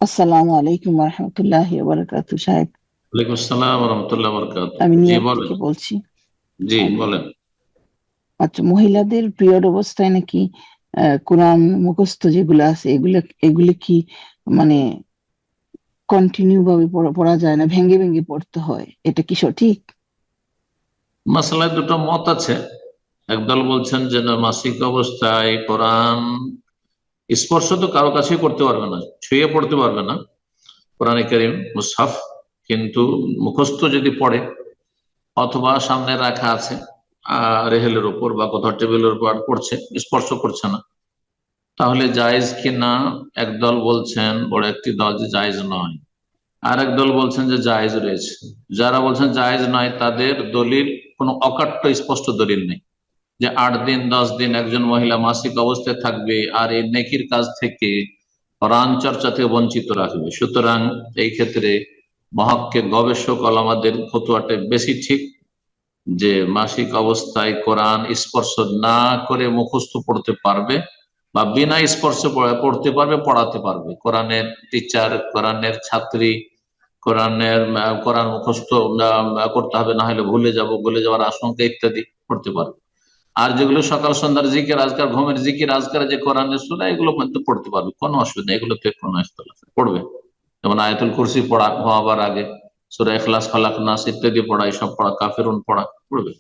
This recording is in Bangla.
আসসালামু আলাইকুম রহমতুল্লাহি ওয়া বারাকাতুহু সাহেব। ওয়ালাইকুম আসসালাম রহমতুল্লাহ বরকাত। আমি জি নিউইয়র্ক বলেন। থেকে বলছি। জি আম, বলেন। আচ্ছা, মহিলাদের পিরিয়ড অবস্থায় নাকি কোরআন মুখস্থ যেগুলো আছে এগুলো এগুলো কি মানে কন্টিনিউ ভাবে পড়া যায় না, ভেঙে ভেঙে পড়তে হয়, এটা কি সঠিক? মাসালায় দুটো মত আছে। একদল বলছেন যে না, মাসিক অবস্থায় কোরআন স্পর্শ তো কারো কাছেই করতে পারবে না, ছুঁয়ে পড়তে পারবে না কোরআনে কারীম মুসহাফ। কিন্তু মুখস্থ যদি পড়ে অথবা সামনে রাখা আছে রেহেলের উপর বা কোথাও টেবিলের উপর পড়ছে, স্পর্শ করছে না, তাহলে জায়েজ কি না? একদল বলছেন, বড় একটি দল, যে জায়েজ নয়। আর একদল বলছেন যে জায়েজ রয়েছে। যারা বলছেন জায়েজ নয় তাদের দলিল কোনো অকাট্য স্পষ্ট দলিল নেই যে 8 দিন 10 দিন একজন মহিলা মাসিক অবস্থায় থাকবে আর এই নেকির কাজ থেকে, কোরআন চর্চা থেকে বঞ্চিত রাখবে। সুতরাং এই ক্ষেত্রে মহাক্কিক গবেষক ওলামাদের ফতোয়াটা বেশি ঠিক, যে মাসিক অবস্থায় কোরআন স্পর্শ না করে মুখস্থ পড়তে পারবে বা বিনা স্পর্শে পড়তে পারবে, পড়াতে পারবে। কোরআনের টিচার, কোরআনের ছাত্রী, কোরআন মুখস্থ করতে হবে, না হলে ভুলে যাওয়ার আশঙ্কা ইত্যাদি করতে পারবে। আর যেগুলো সকাল সন্ধ্যার জিকির আজকার, ঘুমের জিকির আজকার, যে কোরআনের সূরা, এগুলো কিন্তু পড়তে পারবে, কোনো অসুবিধা নেই, এগুলোতে কোনো ইখতিলাফ নেই, পড়বে। যেমন আয়াতুল কুরসি পড়া ঘুমাবার আগে, সূরা ইখলাস, ফালাক, নাস ইত্যাদি পড়া, এসব পড়া, কাফিরুন পড়া পড়বে।